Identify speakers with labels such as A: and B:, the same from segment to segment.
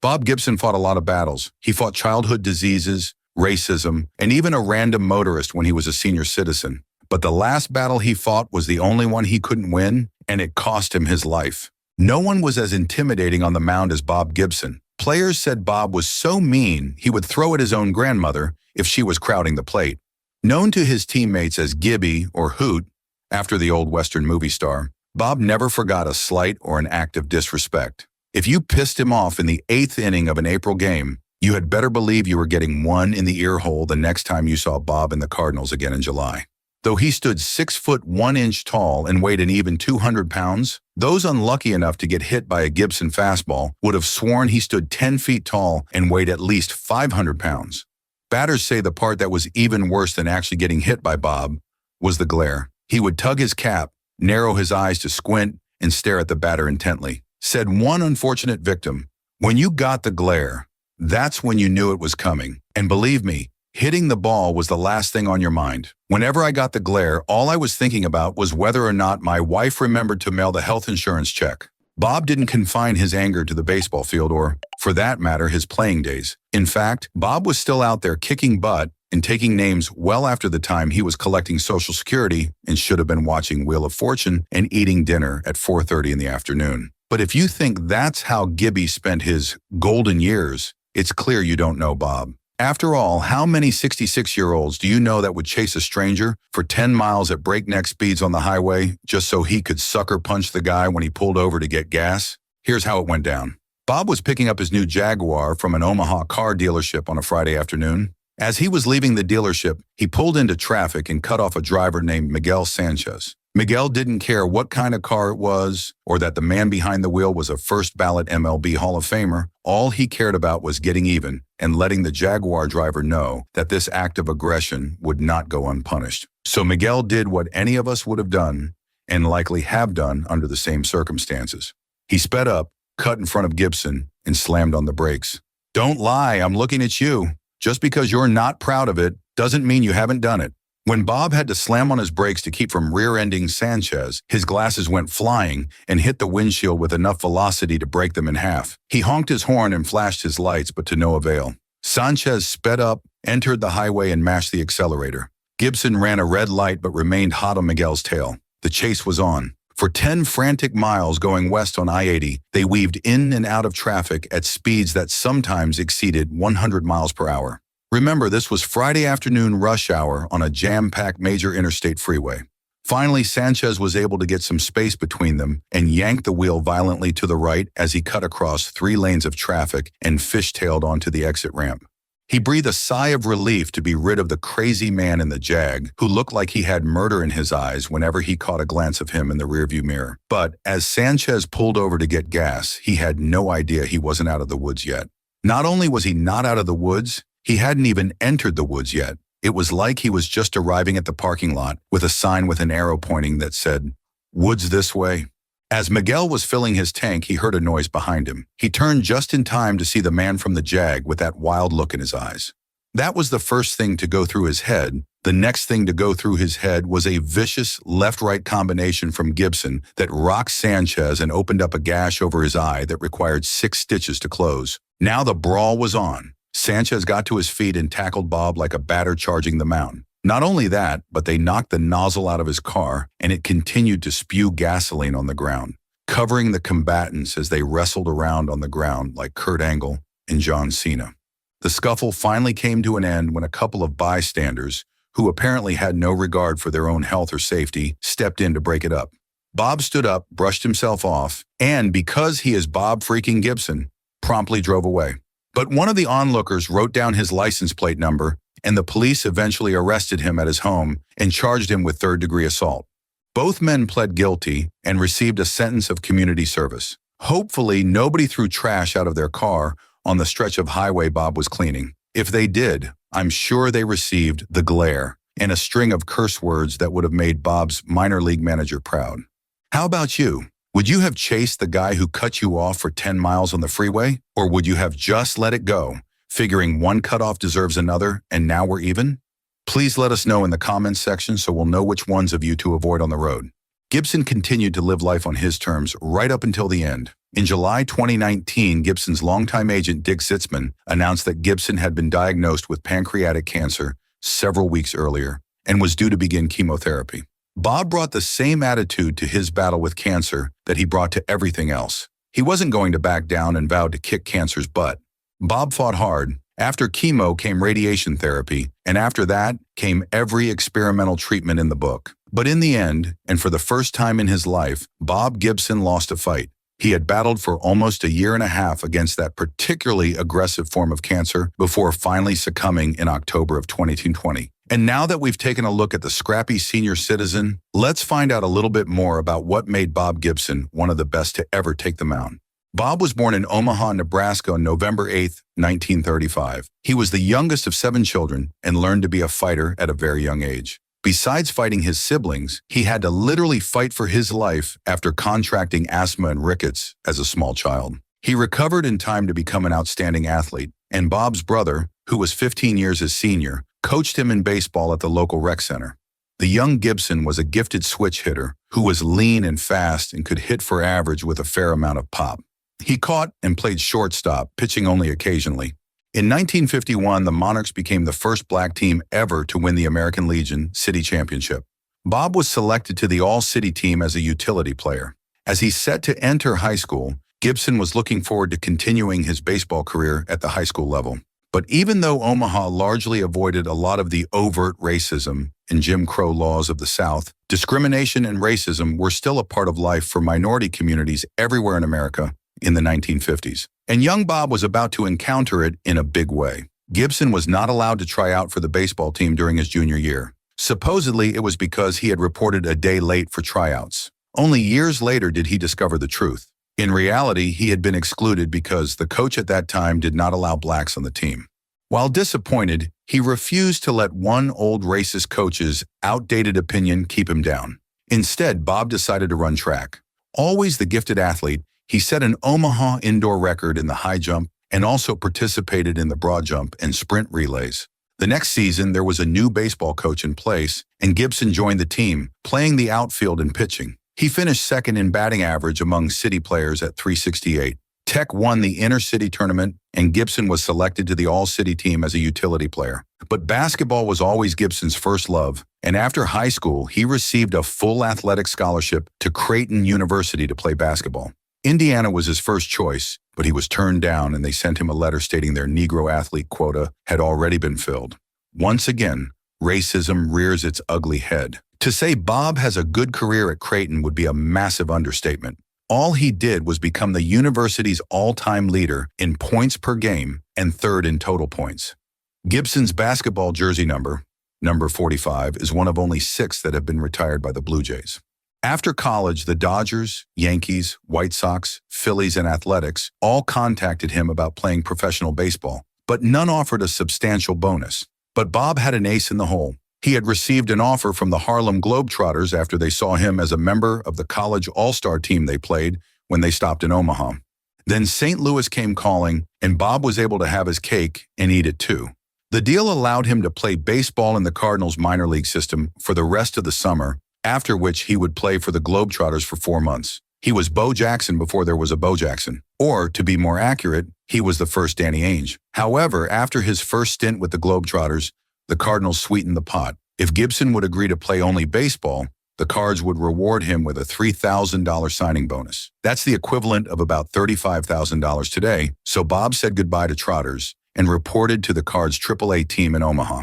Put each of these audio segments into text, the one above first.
A: Bob Gibson fought a lot of battles. He fought childhood diseases, racism, and even a random motorist when he was a senior citizen. But the last battle he fought was the only one he couldn't win, and it cost him his life. No one was as intimidating on the mound as Bob Gibson. Players said Bob was so mean he would throw at his own grandmother if she was crowding the plate. Known to his teammates as Gibby or Hoot, after the old Western movie star, Bob never forgot a slight or an act of disrespect. If you pissed him off in the 8th inning of an April game, you had better believe you were getting one in the ear hole the next time you saw Bob and the Cardinals again in July. Though he stood 6 foot 1 inch tall and weighed an even 200 pounds, those unlucky enough to get hit by a Gibson fastball would have sworn he stood 10 feet tall and weighed at least 500 pounds. Batters say the part that was even worse than actually getting hit by Bob was the glare. He would tug his cap, narrow his eyes to squint, and stare at the batter intently. Said one unfortunate victim, "When you got the glare, that's when you knew it was coming. And believe me, hitting the ball was the last thing on your mind. Whenever I got the glare, all I was thinking about was whether or not my wife remembered to mail the health insurance check." Bob didn't confine his anger to the baseball field or, for that matter, his playing days. In fact, Bob was still out there kicking butt and taking names well after the time he was collecting Social Security and should have been watching Wheel of Fortune and eating dinner at 4:30 in the afternoon. But if you think that's how Gibby spent his golden years, it's clear you don't know Bob. After all, how many 66-year-olds do you know that would chase a stranger for 10 miles at breakneck speeds on the highway just so he could sucker punch the guy when he pulled over to get gas? Here's how it went down. Bob was picking up his new Jaguar from an Omaha car dealership on a Friday afternoon. As he was leaving the dealership, he pulled into traffic and cut off a driver named Miguel Sanchez. Miguel didn't care what kind of car it was or that the man behind the wheel was a first-ballot MLB Hall of Famer. All he cared about was getting even and letting the Jaguar driver know that this act of aggression would not go unpunished. So Miguel did what any of us would have done and likely have done under the same circumstances. He sped up, cut in front of Gibson, and slammed on the brakes. "Don't lie, I'm looking at you. Just because you're not proud of it doesn't mean you haven't done it." When Bob had to slam on his brakes to keep from rear-ending Sanchez, his glasses went flying and hit the windshield with enough velocity to break them in half. He honked his horn and flashed his lights, but to no avail. Sanchez sped up, entered the highway, and mashed the accelerator. Gibson ran a red light but remained hot on Miguel's tail. The chase was on. For 10 frantic miles going west on I-80, they weaved in and out of traffic at speeds that sometimes exceeded 100 miles per hour. Remember, this was Friday afternoon rush hour on a jam-packed major interstate freeway. Finally, Sanchez was able to get some space between them and yanked the wheel violently to the right as he cut across 3 lanes of traffic and fishtailed onto the exit ramp. He breathed a sigh of relief to be rid of the crazy man in the Jag, who looked like he had murder in his eyes whenever he caught a glance of him in the rearview mirror. But as Sanchez pulled over to get gas, he had no idea he wasn't out of the woods yet. Not only was he not out of the woods, he hadn't even entered the woods yet. It was like he was just arriving at the parking lot with a sign with an arrow pointing that said, "Woods this way." As Miguel was filling his tank, he heard a noise behind him. He turned just in time to see the man from the Jag with that wild look in his eyes. That was the first thing to go through his head. The next thing to go through his head was a vicious left-right combination from Gibson that rocked Sanchez and opened up a gash over his eye that required 6 stitches to close. Now the brawl was on. Sanchez got to his feet and tackled Bob like a batter charging the mound. Not only that, but they knocked the nozzle out of his car, and it continued to spew gasoline on the ground, covering the combatants as they wrestled around on the ground like Kurt Angle and John Cena. The scuffle finally came to an end when a couple of bystanders, who apparently had no regard for their own health or safety, stepped in to break it up. Bob stood up, brushed himself off, and because he is Bob freaking Gibson, promptly drove away. But one of the onlookers wrote down his license plate number, and the police eventually arrested him at his home and charged him with third-degree assault. Both men pled guilty and received a sentence of community service. Hopefully, nobody threw trash out of their car on the stretch of highway Bob was cleaning. If they did, I'm sure they received the glare and a string of curse words that would have made Bob's minor league manager proud. How about you? Would you have chased the guy who cut you off for 10 miles on the freeway? Or would you have just let it go, figuring one cutoff deserves another, and now we're even? Please let us know in the comments section so we'll know which ones of you to avoid on the road. Gibson continued to live life on his terms right up until the end. In July 2019, Gibson's longtime agent Dick Sitzman announced that Gibson had been diagnosed with pancreatic cancer several weeks earlier and was due to begin chemotherapy. Bob brought the same attitude to his battle with cancer that he brought to everything else. He wasn't going to back down and vowed to kick cancer's butt. Bob fought hard. After chemo came radiation therapy, and after that came every experimental treatment in the book. But in the end, and for the first time in his life, Bob Gibson lost a fight. He had battled for almost a year and a half against that particularly aggressive form of cancer before finally succumbing in October of 2020. And now that we've taken a look at the scrappy senior citizen, let's find out a little bit more about what made Bob Gibson one of the best to ever take the mound. Bob was born in Omaha, Nebraska on November 8, 1935. He was the youngest of 7 children and learned to be a fighter at a very young age. Besides fighting his siblings, he had to literally fight for his life after contracting asthma and rickets as a small child. He recovered in time to become an outstanding athlete, and Bob's brother, who was 15 years his senior, coached him in baseball at the local rec center. The young Gibson was a gifted switch hitter who was lean and fast and could hit for average with a fair amount of pop. He caught and played shortstop, pitching only occasionally. In 1951, the Monarchs became the first black team ever to win the American Legion City Championship. Bob was selected to the All-City team as a utility player. As he set to enter high school, Gibson was looking forward to continuing his baseball career at the high school level. But even though Omaha largely avoided a lot of the overt racism and Jim Crow laws of the South, discrimination and racism were still a part of life for minority communities everywhere in America in the 1950s. And young Bob was about to encounter it in a big way. Gibson was not allowed to try out for the baseball team during his junior year. Supposedly, it was because he had reported a day late for tryouts. Only years later did he discover the truth. In reality, he had been excluded because the coach at that time did not allow blacks on the team. While disappointed, he refused to let one old racist coach's outdated opinion keep him down. Instead, Bob decided to run track. Always the gifted athlete, he set an Omaha indoor record in the high jump and also participated in the broad jump and sprint relays. The next season, there was a new baseball coach in place, and Gibson joined the team, playing the outfield and pitching. He finished second in batting average among city players at .368. Tech won the inter-city tournament, and Gibson was selected to the all-city team as a utility player. But basketball was always Gibson's first love, and after high school, he received a full athletic scholarship to Creighton University to play basketball. Indiana was his first choice, but he was turned down and they sent him a letter stating their Negro athlete quota had already been filled. Once again, racism rears its ugly head. To say Bob has a good career at Creighton would be a massive understatement. All he did was become the university's all-time leader in points per game and third in total points. Gibson's basketball jersey number 45, is one of only 6 that have been retired by the Blue Jays. After college, the Dodgers, Yankees, White Sox, Phillies, and Athletics all contacted him about playing professional baseball, but none offered a substantial bonus. But Bob had an ace in the hole. He had received an offer from the Harlem Globetrotters after they saw him as a member of the college all-star team they played when they stopped in Omaha. Then St. Louis came calling, and Bob was able to have his cake and eat it too. The deal allowed him to play baseball in the Cardinals minor league system for the rest of the summer, after which he would play for the Globetrotters for 4 months. He was Bo Jackson before there was a Bo Jackson. Or, to be more accurate, he was the first Danny Ainge. However, after his first stint with the Globetrotters, the Cardinals sweetened the pot. If Gibson would agree to play only baseball, the Cards would reward him with a $3,000 signing bonus. That's the equivalent of about $35,000 today, so Bob said goodbye to Trotters and reported to the Cards' AAA team in Omaha.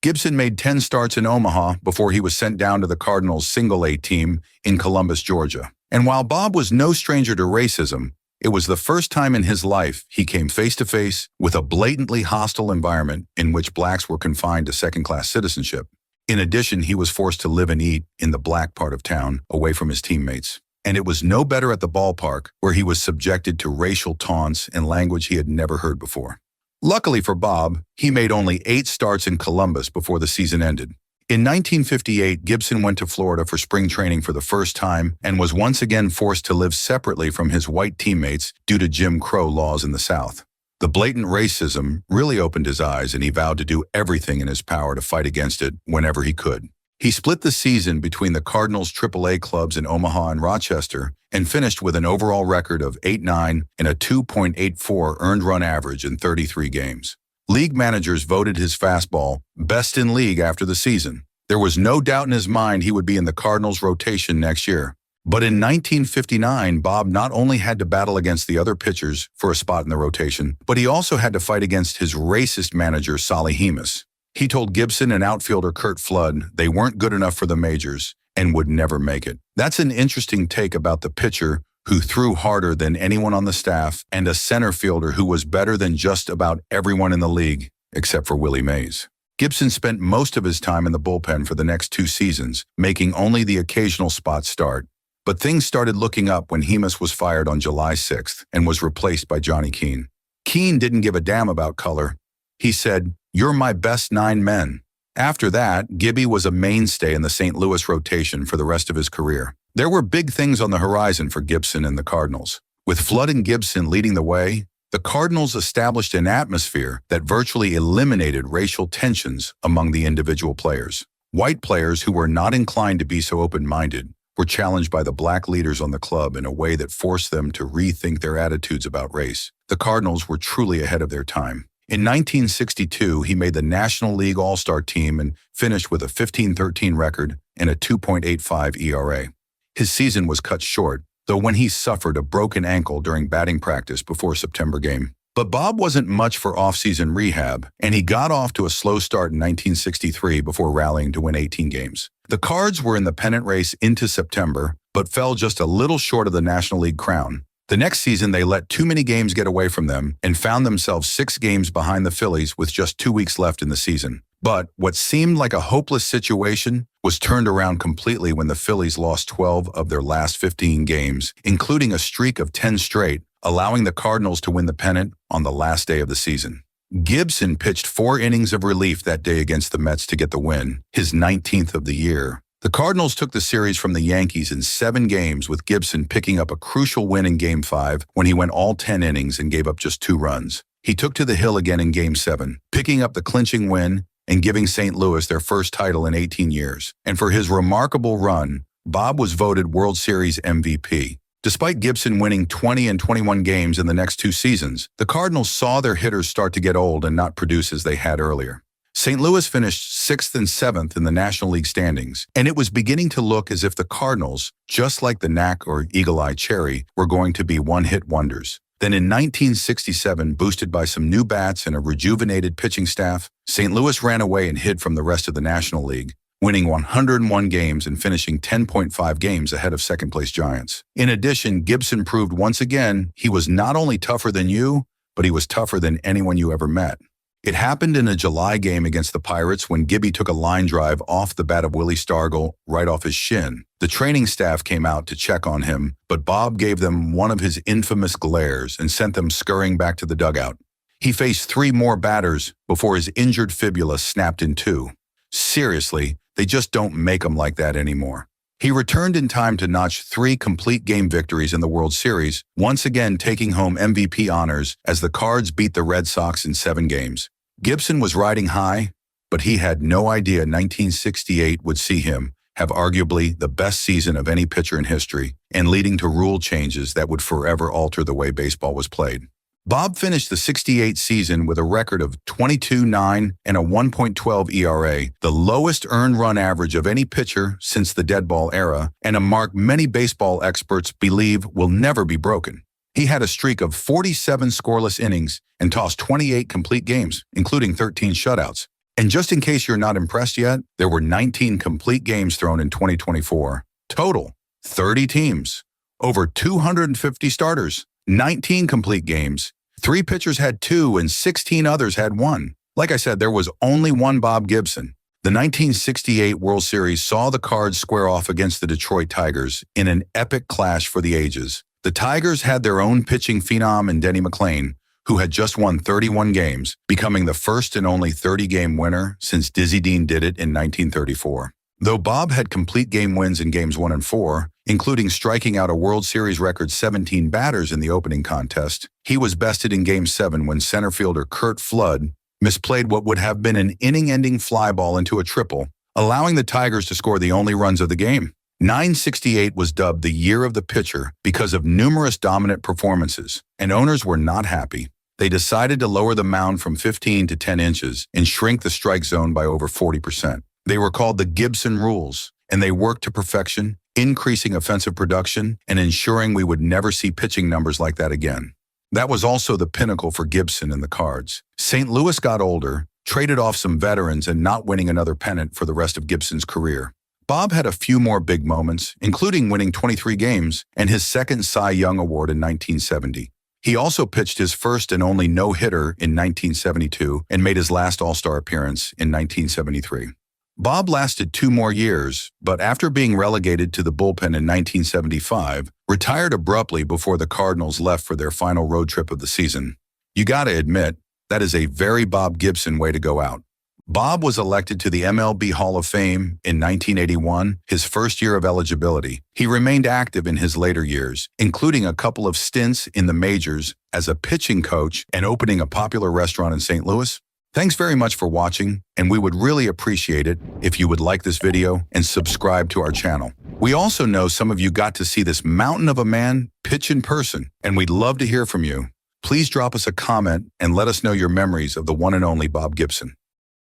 A: Gibson made 10 starts in Omaha before he was sent down to the Cardinals' single-A team in Columbus, Georgia. And while Bob was no stranger to racism, it was the first time in his life he came face-to-face with a blatantly hostile environment in which blacks were confined to second-class citizenship. In addition, he was forced to live and eat in the black part of town, away from his teammates. And it was no better at the ballpark, where he was subjected to racial taunts and language he had never heard before. Luckily for Bob, he made only 8 starts in Columbus before the season ended. In 1958, Gibson went to Florida for spring training for the first time and was once again forced to live separately from his white teammates due to Jim Crow laws in the South. The blatant racism really opened his eyes, and he vowed to do everything in his power to fight against it whenever he could. He split the season between the Cardinals' AAA clubs in Omaha and Rochester and finished with an overall record of 8-9 and a 2.84 earned run average in 33 games. League managers voted his fastball best in league after the season. There was no doubt in his mind he would be in the Cardinals' rotation next year. But in 1959, Bob not only had to battle against the other pitchers for a spot in the rotation, but he also had to fight against his racist manager, Solly Hemus. He told Gibson and outfielder Curt Flood they weren't good enough for the majors and would never make it. That's an interesting take about the pitcher who threw harder than anyone on the staff and a center fielder who was better than just about everyone in the league, except for Willie Mays. Gibson spent most of his time in the bullpen for the next 2 seasons, making only the occasional spot start. But things started looking up when Hemus was fired on July 6th and was replaced by Johnny Keane. Keane didn't give a damn about color. He said, "You're my best 9 men." After that, Gibby was a mainstay in the St. Louis rotation for the rest of his career. There were big things on the horizon for Gibson and the Cardinals. With Flood and Gibson leading the way, the Cardinals established an atmosphere that virtually eliminated racial tensions among the individual players. White players who were not inclined to be so open-minded were challenged by the black leaders on the club in a way that forced them to rethink their attitudes about race. The Cardinals were truly ahead of their time. In 1962, he made the National League All-Star team and finished with a 15-13 record and a 2.85 ERA. His season was cut short, though, when he suffered a broken ankle during batting practice before September game. But Bob wasn't much for off-season rehab, and he got off to a slow start in 1963 before rallying to win 18 games. The Cards were in the pennant race into September, but fell just a little short of the National League crown. The next season, they let too many games get away from them and found themselves 6 games behind the Phillies with just 2 weeks left in the season. But what seemed like a hopeless situation was turned around completely when the Phillies lost 12 of their last 15 games, including a streak of 10 straight, allowing the Cardinals to win the pennant on the last day of the season. Gibson pitched 4 innings of relief that day against the Mets to get the win, his 19th of the year. The Cardinals took the series from the Yankees in 7 games, with Gibson picking up a crucial win in Game 5 when he went all 10 innings and gave up just 2 runs. He took to the hill again in Game 7, picking up the clinching win and giving St. Louis their first title in 18 years. And for his remarkable run, Bob was voted World Series MVP. Despite Gibson winning 20 and 21 games in the next 2 seasons, the Cardinals saw their hitters start to get old and not produce as they had earlier. St. Louis finished 6th and 7th in the National League standings, and it was beginning to look as if the Cardinals, just like the Knack or Eagle-Eye Cherry, were going to be one-hit wonders. Then in 1967, boosted by some new bats and a rejuvenated pitching staff, St. Louis ran away and hid from the rest of the National League, winning 101 games and finishing 10.5 games ahead of second-place Giants. In addition, Gibson proved once again he was not only tougher than you, but he was tougher than anyone you ever met. It happened in a July game against the Pirates when Gibby took a line drive off the bat of Willie Stargell right off his shin. The training staff came out to check on him, but Bob gave them one of his infamous glares and sent them scurrying back to the dugout. He faced 3 more batters before his injured fibula snapped in 2. Seriously, they just don't make them like that anymore. He returned in time to notch 3 complete game victories in the World Series, once again taking home MVP honors as the Cards beat the Red Sox in 7 games. Gibson was riding high, but he had no idea 1968 would see him have arguably the best season of any pitcher in history, and leading to rule changes that would forever alter the way baseball was played. Bob finished the 68 season with a record of 22-9 and a 1.12 ERA, the lowest earned run average of any pitcher since the dead ball era, and a mark many baseball experts believe will never be broken. He had a streak of 47 scoreless innings and tossed 28 complete games, including 13 shutouts. And just in case you're not impressed yet, there were 19 complete games thrown in 2024. Total, 30 teams, over 250 starters, 19 complete games. 3 pitchers had 2 and 16 others had 1. Like I said, there was only one Bob Gibson. The 1968 World Series saw the Cards square off against the Detroit Tigers in an epic clash for the ages. The Tigers had their own pitching phenom in Denny McLain, who had just won 31 games, becoming the first and only 30-game winner since Dizzy Dean did it in 1934. Though Bob had complete game wins in Games 1 and 4, including striking out a World Series record 17 batters in the opening contest, he was bested in Game 7 when center fielder Curt Flood misplayed what would have been an inning-ending fly ball into a triple, allowing the Tigers to score the only runs of the game. 968 was dubbed the year of the pitcher because of numerous dominant performances, and owners were not happy. They decided to lower the mound from 15 to 10 inches and shrink the strike zone by over 40%. They were called the Gibson rules, and they worked to perfection, increasing offensive production and ensuring we would never see pitching numbers like that again. That was also the pinnacle for Gibson and the Cards. St. Louis got older, traded off some veterans, and not winning another pennant for the rest of Gibson's career. Bob had a few more big moments, including winning 23 games and his second Cy Young Award in 1970. He also pitched his first and only no-hitter in 1972 and made his last All-Star appearance in 1973. Bob lasted 2 more years, but after being relegated to the bullpen in 1975, retired abruptly before the Cardinals left for their final road trip of the season. You gotta admit, that is a very Bob Gibson way to go out. Bob was elected to the MLB Hall of Fame in 1981, his first year of eligibility. He remained active in his later years, including a couple of stints in the majors as a pitching coach and opening a popular restaurant in St. Louis. Thanks very much for watching, and we would really appreciate it if you would like this video and subscribe to our channel. We also know some of you got to see this mountain of a man pitch in person, and we'd love to hear from you. Please drop us a comment and let us know your memories of the one and only Bob Gibson.